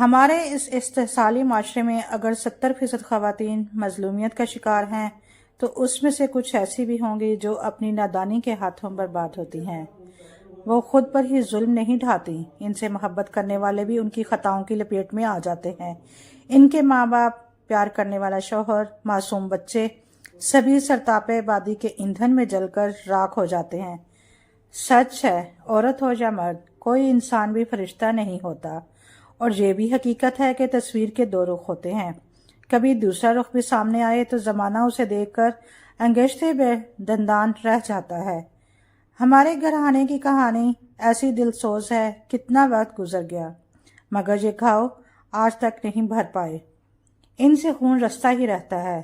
ہمارے اس استحصالی معاشرے میں اگر 70% خواتین مظلومیت کا شکار ہیں تو اس میں سے کچھ ایسی بھی ہوں گی جو اپنی نادانی کے ہاتھوں برباد ہوتی ہیں۔ وہ خود پر ہی ظلم نہیں ڈھاتی، ان سے محبت کرنے والے بھی ان کی خطاؤں کی لپیٹ میں آ جاتے ہیں۔ ان کے ماں باپ، پیار کرنے والا شوہر، معصوم بچے، سبھی سرتاپے آبادی کے ایندھن میں جل کر راکھ ہو جاتے ہیں۔ سچ ہے، عورت ہو یا مرد، کوئی انسان بھی فرشتہ نہیں ہوتا، اور یہ بھی حقیقت ہے کہ تصویر کے دو رخ ہوتے ہیں۔ کبھی دوسرا رخ بھی سامنے آئے تو زمانہ اسے دیکھ کر انگشتے بے دندان رہ جاتا ہے۔ ہمارے گھرانے کی کہانی ایسی دل سوز ہے، کتنا وقت گزر گیا مگر یہ گھاؤ آج تک نہیں بھر پائے، ان سے خون رستہ ہی رہتا ہے۔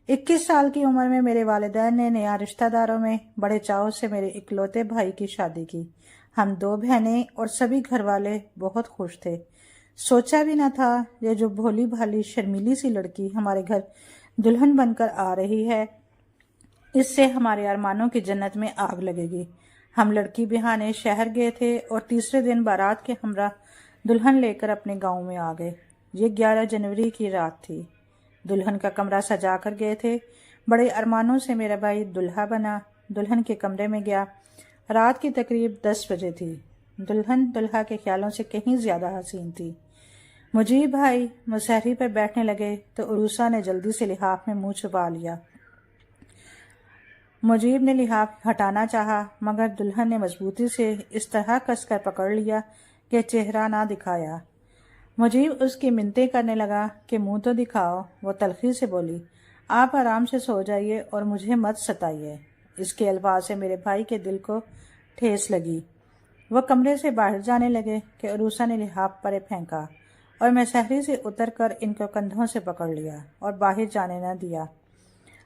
21 سال کی عمر میں میرے والدین نے نیا رشتہ داروں میں بڑے چاؤ سے میرے اکلوتے بھائی کی شادی کی۔ ہم 2 بہنیں اور سبھی گھر والے بہت خوش تھے۔ سوچا بھی نہ تھا یہ جو بھولی بھالی شرمیلی سی لڑکی ہمارے گھر دلہن بن کر آ رہی ہے، اس سے ہمارے ارمانوں کی جنت میں آگ لگے گی۔ ہم لڑکی بہانے شہر گئے تھے اور تیسرے دن بارات کے ہمراہ دلہن لے کر اپنے گاؤں میں آ گئے۔ یہ 11 جنوری کی رات تھی۔ دلہن کا کمرہ سجا کر گئے تھے۔ بڑے ارمانوں سے میرا بھائی دلہا بنا، دلہن کے کمرے میں گیا۔ رات کی تقریب 10 بجے تھی۔ دلہن دلہا کے خیالوں سے کہیں زیادہ حسین تھی۔ مجیب بھائی مسہری پر بیٹھنے لگے تو عروسہ نے جلدی سے لحاف میں منہ چھپا لیا۔ مجیب نے لحاف ہٹانا چاہا مگر دلہن نے مضبوطی سے اس طرح کس کر پکڑ لیا کہ چہرہ نہ دکھایا۔ مجیب اس کی منتیں کرنے لگا کہ منہ تو دکھاؤ۔ وہ تلخی سے بولی، آپ آرام سے سو جائیے اور مجھے مت ستائیے۔ اس کے الفاظ سے میرے بھائی کے دل کو ٹھیس لگی۔ وہ کمرے سے باہر جانے لگے کہ عروسہ نے لحاف پرے پھینکا اور میں سہری سے اتر کر ان کو کندھوں سے پکڑ لیا اور باہر جانے نہ دیا۔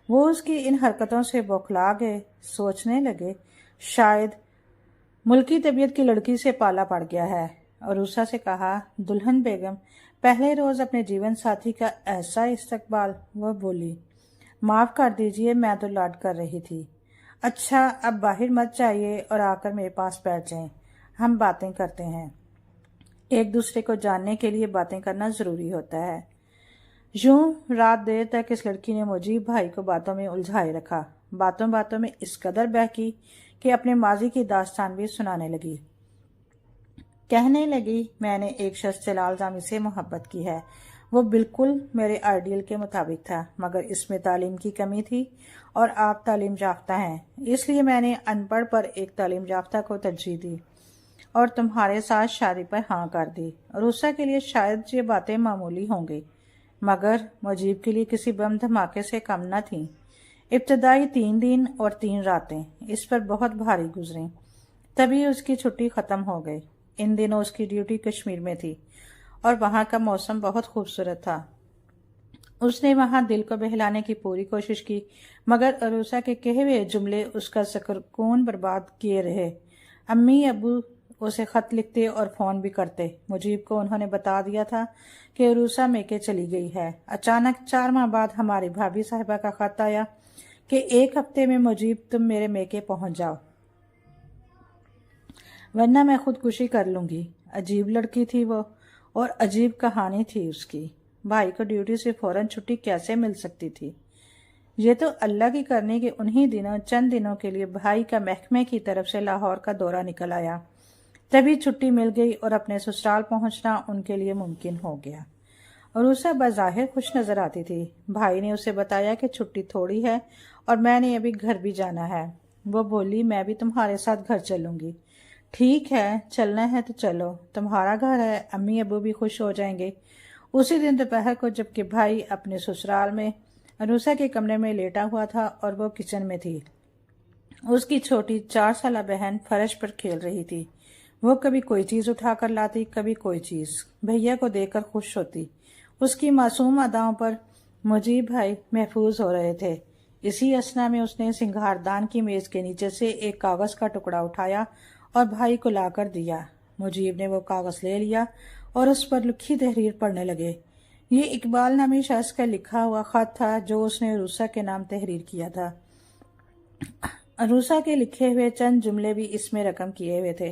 وہ اس کی ان حرکتوں سے بوکھلا گئے، سوچنے لگے شاید ملکی طبیعت کی لڑکی سے پالا پڑ گیا ہے۔ عروسہ سے کہا، دلہن بیگم، پہلے روز اپنے جیون ساتھی کا ایسا استقبال۔ وہ بولی، معاف کر دیجئے، میں تو لاڈ کر رہی تھی۔ اچھا اب باہر مت جائیے اور آ کر میرے پاس بیٹھ جائیں، ہم باتیں کرتے ہیں۔ ایک دوسرے کو جاننے کے لیے باتیں کرنا ضروری ہوتا ہے۔ یوں رات دیر تک اس لڑکی نے مجیب بھائی کو باتوں میں الجھائے رکھا۔ باتوں باتوں میں اس قدر بہکی کہ اپنے ماضی کی داستان بھی سنانے لگی۔ کہنے لگی، میں نے ایک شخص سے لالزامی سے محبت کی ہے۔ وہ بالکل میرے آئیڈیل کے مطابق تھا مگر اس میں تعلیم کی کمی تھی اور آپ تعلیم یافتہ ہیں، اس لیے میں نے ان پڑھ پر ایک تعلیم یافتہ کو ترجیح دی اور تمہارے ساتھ شادی پر ہاں کر دی۔ عروسہ کے لیے شاید یہ باتیں معمولی ہوں گی مگر مجیب کے لیے کسی بم دھماکے سے کم نہ تھیں۔ ابتدائی 3 دن اور 3 راتیں اس پر بہت بھاری گزریں۔ تبھی اس کی چھٹی ختم ہو گئی۔ ان دنوں اس کی ڈیوٹی کشمیر میں تھی اور وہاں کا موسم بہت خوبصورت تھا۔ اس نے وہاں دل کو بہلانے کی پوری کوشش کی مگر عروسہ کے کہے ہوئے جملے اس کا سکون برباد کیے رہے۔ امی ابو اسے خط لکھتے اور فون بھی کرتے۔ مجیب کو انہوں نے بتا دیا تھا کہ عروسہ میکے چلی گئی ہے۔ اچانک 4 ماہ بعد ہماری بھابھی صاحبہ کا خط آیا کہ 1 ہفتے میں مجیب تم میرے میکے پہنچ جاؤ ورنہ میں خودکشی کر لوں گی۔ عجیب لڑکی تھی وہ اور عجیب کہانی تھی اس کی۔ بھائی کو ڈیوٹی سے فوراً چھٹی کیسے مل سکتی تھی؟ یہ تو اللہ کی کرنی کہ انہی دنوں چند دنوں کے لیے بھائی کا محکمے کی طرف سے لاہور کا دورہ نکل آیا، تبھی چھٹی مل گئی اور اپنے سسرال پہنچنا ان کے لیے ممکن ہو گیا۔ عروسہ بظاہر خوش نظر آتی تھی۔ بھائی نے اسے بتایا کہ چھٹی تھوڑی ہے اور میں نے ابھی گھر بھی جانا ہے۔ وہ بولی، میں بھی تمہارے ساتھ گھر چلوں گی۔ ٹھیک ہے، چلنا ہے تو چلو، تمہارا گھر ہے، امی ابو بھی خوش ہو جائیں گے۔ اسی دن دوپہر کو جبکہ بھائی اپنے سسرال میں عروسہ کے کمرے میں لیٹا ہوا تھا اور وہ کچن میں تھی، اس کی چھوٹی 4 سالہ بہن فرش پر کھیل رہی تھی۔ وہ کبھی کوئی چیز اٹھا کر لاتی، کبھی کوئی چیز۔ بھیا کو دیکھ کر خوش ہوتی۔ اس کی معصوم اداؤں پر مجیب بھائی محفوظ ہو رہے تھے۔ اسی اثنا میں اس نے سنگھاردان کی میز کے نیچے سے ایک کاغذ کا ٹکڑا اٹھایا اور بھائی کو لا کر دیا۔ مجیب نے وہ کاغذ لے لیا اور اس پر لکھی تحریر پڑھنے لگے۔ یہ اقبال نامی شخص کا لکھا ہوا خط تھا جو اس نے عروسہ کے نام تحریر کیا تھا۔ عروسہ کے لکھے ہوئے چند جملے بھی اس میں رقم کیے ہوئے تھے۔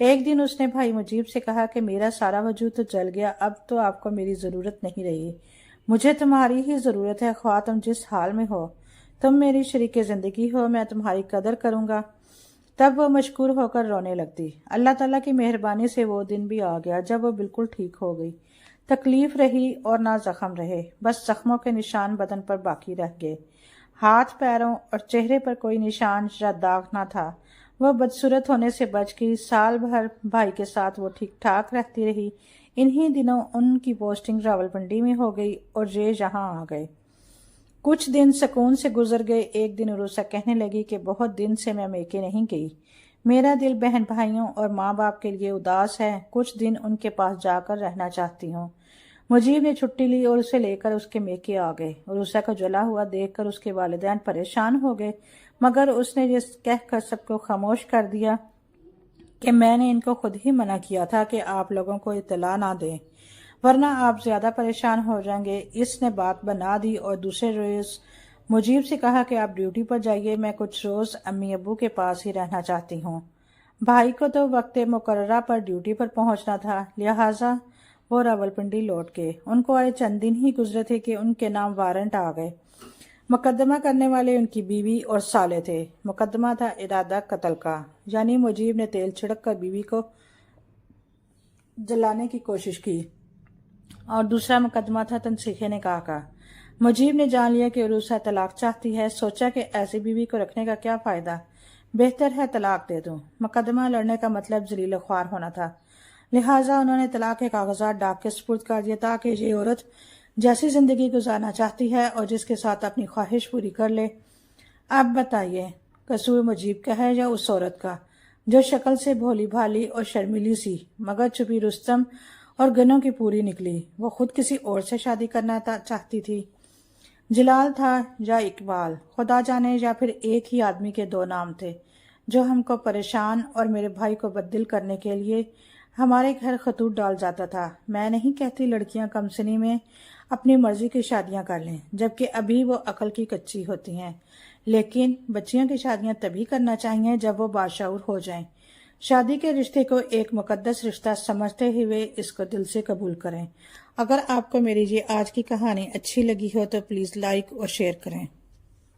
ایک دن اس نے بھائی مجیب سے کہا کہ میرا سارا وجود تو جل گیا، اب تو آپ کو میری ضرورت نہیں رہی، مجھے تمہاری ہی ضرورت ہے، خواہ تم جس حال میں ہو، تم میری شریک زندگی ہو، میں تمہاری قدر کروں گا۔ تب وہ مشکور ہو کر رونے لگتی۔ اللہ تعالیٰ کی مہربانی سے وہ دن بھی آ گیا جب وہ بالکل ٹھیک ہو گئی۔ تکلیف رہی اور نہ زخم رہے، بس زخموں کے نشان بدن پر باقی رہ گئے۔ ہاتھ پیروں اور چہرے پر کوئی نشان یا داغ نہ تھا۔ وہ بدصورت ہونے سے بچ گئی۔ سال بھر بھائی کے ساتھ وہ ٹھیک ٹھاک رہتی رہی۔ انہی دنوں ان کی پوسٹنگ راولپنڈی میں ہو گئی اور یہ یہاں آ گئے۔ کچھ دن سکون سے گزر گئے۔ ایک دن عروسہ کہنے لگی کہ بہت دن سے میں میکے نہیں گئی، میرا دل بہن بھائیوں اور ماں باپ کے لیے اداس ہے، کچھ دن ان کے پاس جا کر رہنا چاہتی ہوں۔ مجیب نے چھٹی لی اور اسے لے کر اس کے میکے آ گئے۔ عروسہ کو جلا ہوا دیکھ کر اس کے والدین پریشان ہو گئے، مگر اس نے یہ کہہ کر سب کو خاموش کر دیا کہ میں نے ان کو خود ہی منع کیا تھا کہ آپ لوگوں کو اطلاع نہ دیں، ورنہ آپ زیادہ پریشان ہو جائیں گے۔ اس نے بات بنا دی اور دوسرے روز مجیب سے کہا کہ آپ ڈیوٹی پر جائیے، میں کچھ روز امی ابو کے پاس ہی رہنا چاہتی ہوں۔ بھائی کو تو وقت مقررہ پر ڈیوٹی پر پہنچنا تھا، لہٰذا وہ راولپنڈی لوٹ گئے۔ ان کو آئے چند دن ہی گزرے تھے کہ ان کے نام وارنٹ آ گئے۔ مقدمہ کرنے والے ان کی بیوی اور سالے تھے۔ مقدمہ تھا ارادہ قتل کا، یعنی مجیب نے تیل چھڑک کر بیوی کو جلانے کی کوشش کی، اور دوسرا مقدمہ تھا تنسیخ نکاح کا۔ مجیب نے جان لیا کہ عروسہ طلاق چاہتی ہے، سوچا کہ ایسی بیوی کو رکھنے کا کیا فائدہ، بہتر ہے طلاق دے دوں۔ مقدمہ لڑنے کا مطلب ذلیل خوار ہونا تھا، لہٰذا انہوں نے طلاق کے کاغذات ڈاک کے سپرد کر دیا تاکہ یہ عورت جیسی زندگی گزارنا چاہتی ہے اور جس کے ساتھ اپنی خواہش پوری کر لے۔ اب بتائیے قصور مجیب کا ہے یا اس عورت کا، جو شکل سے بھولی بھالی اور شرمیلی سی مگر چھپی رستم اور گنوں کی پوری نکلی؟ وہ خود کسی اور سے شادی کرنا چاہتی تھی۔ جلال تھا یا اقبال، خدا جانے، یا پھر ایک ہی آدمی کے دو نام تھے جو ہم کو پریشان اور میرے بھائی کو بددل کرنے کے لیے ہمارے گھر خطوط ڈال جاتا تھا۔ میں نہیں کہتی لڑکیاں کم سنی میں اپنی مرضی کی شادیاں کر لیں جبکہ ابھی وہ عقل کی کچی ہوتی ہیں، لیکن بچیوں کی شادیاں تبھی کرنا چاہیے جب وہ باشعور ہو جائیں۔ شادی کے رشتے کو ایک مقدس رشتہ سمجھتے ہوئے اس کو دل سے قبول کریں۔ اگر آپ کو میری یہ آج کی کہانی اچھی لگی ہو تو پلیز لائک اور شیئر کریں۔